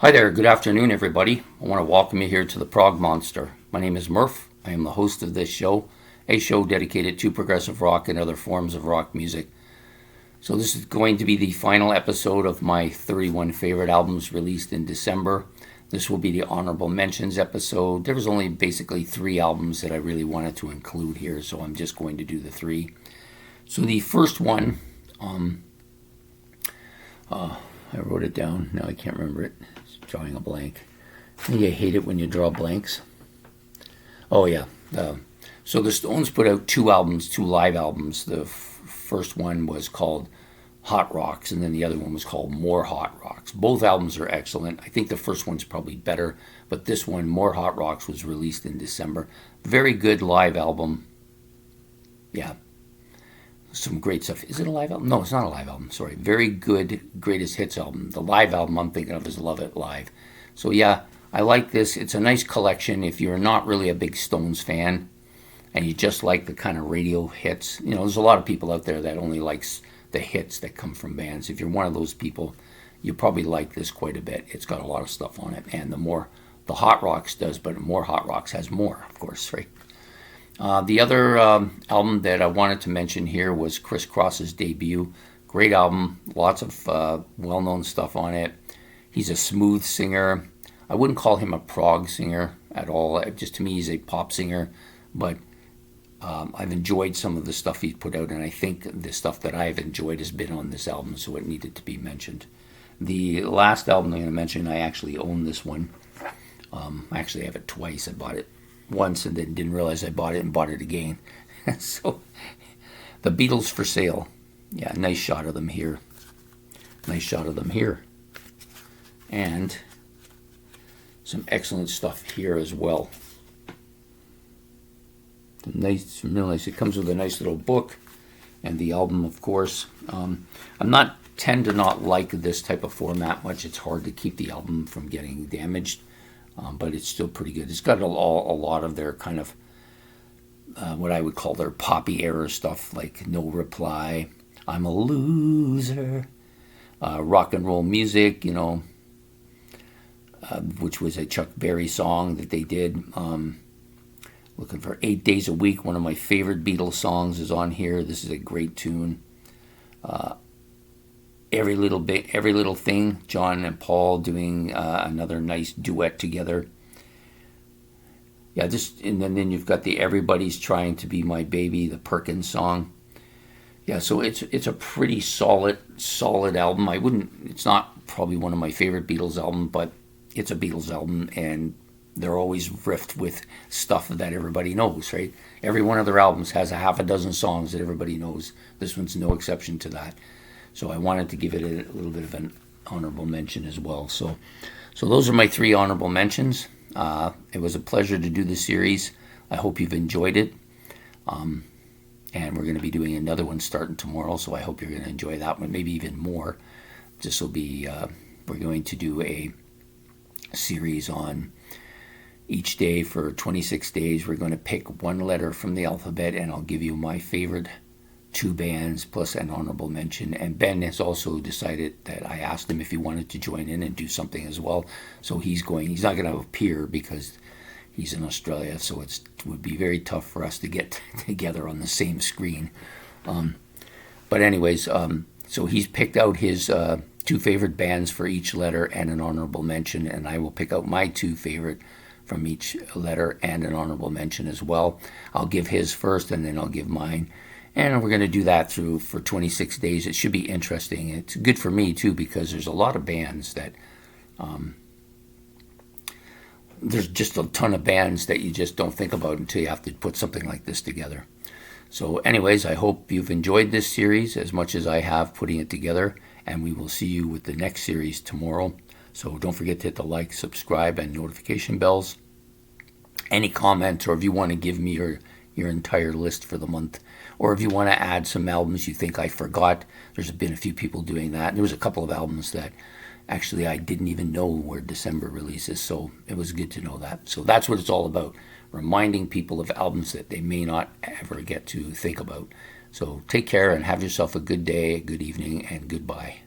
Hi there, good afternoon everybody. I want to welcome you here to the Prog Monster. My name is Murph. I am the host of this show, a show dedicated to progressive rock and other forms of rock music. So this is going to be the final episode of my 31 favorite albums released in December. This will be the honorable mentions episode. There was only basically 3 albums that I really wanted to include here, so I'm just going to do the 3. So the first one, I wrote it down. Now I can't remember it. It's drawing a blank. I think I hate it when you draw blanks. Oh yeah. So the Stones put out 2 albums, 2 live albums. The first one was called Hot Rocks, and then the other one was called More Hot Rocks. Both albums are excellent. I think the first one's probably better, but this one, More Hot Rocks, was released in December. Very good live album. Yeah. Some great stuff. Is it a live album? No, it's not a live album. Sorry. Very good greatest hits album. The live album I'm thinking of is Love It Live. So yeah, I like this. It's a nice collection. If you're not really a big Stones fan and you just like the kind of radio hits, there's a lot of people out there that only likes the hits that come from bands. If you're one of those people, you probably like this quite a bit. It's got a lot of stuff on it. And the Hot Rocks does, but More Hot Rocks has more, of course, right? The other album that I wanted to mention here was Criss Cross's debut. Great album, lots of well-known stuff on it. He's a smooth singer. I wouldn't call him a prog singer at all. Just to me, he's a pop singer. But I've enjoyed some of the stuff he's put out, and I think the stuff that I've enjoyed has been on this album, so it needed to be mentioned. The last album I'm going to mention, I actually own this one. I actually have it twice. I bought it once and then didn't realize I bought it and bought it again. So, the Beatles for Sale. Yeah, nice shot of them here. Nice shot of them here. And some excellent stuff here as well. Real nice. It comes with a nice little book and the album, of course. Tend to not like this type of format much. It's hard to keep the album from getting damaged. But it's still pretty good. It's got a lot of their kind of what I would call their poppy era stuff, like No Reply, I'm a Loser, Rock and Roll Music, which was a Chuck Berry song that they did. Looking for 8 Days a Week, one of my favorite Beatles songs is on here. This is a great tune. Every Little Thing, John and Paul doing another nice duet together. Yeah, and then you've got the Everybody's Trying to Be My Baby, the Perkins song. Yeah, so it's a pretty solid album. It's not probably one of my favorite Beatles albums, but it's a Beatles album, and they're always riffed with stuff that everybody knows, right? Every one of their albums has a half a dozen songs that everybody knows. This one's no exception to that. So I wanted to give it a little bit of an honorable mention as well. So those are my 3 honorable mentions. It was a pleasure to do this series. I hope you've enjoyed it. And we're going to be doing another one starting tomorrow, so I hope you're going to enjoy that one, maybe even more. This will be, we're going to do a series on each day for 26 days. We're going to pick one letter from the alphabet, and I'll give you my favorite 2 bands plus an honorable mention. And Ben has also decided that I asked him if he wanted to join in and do something as well. So he's not going to appear because he's in Australia, so it would be very tough for us to get together on the same screen. But anyways, so he's picked out his 2 favorite bands for each letter and an honorable mention, and I will pick out my 2 favorite from each letter and an honorable mention as well. I'll give his first and then I'll give mine. And we're going to do that for 26 days. It should be interesting. It's good for me, too, because there's a lot of bands that... there's just a ton of bands that you just don't think about until you have to put something like this together. So anyways, I hope you've enjoyed this series as much as I have putting it together. And we will see you with the next series tomorrow. So don't forget to hit the like, subscribe, and notification bells. Any comments, or if you want to give me your entire list for the month, or if you want to add some albums you think I forgot. There's been a few people doing that. There was a couple of albums that actually I didn't even know were December releases, so it was good to know that. So that's what it's all about, reminding people of albums that they may not ever get to think about. So take care and have yourself a good day, a good evening, and goodbye.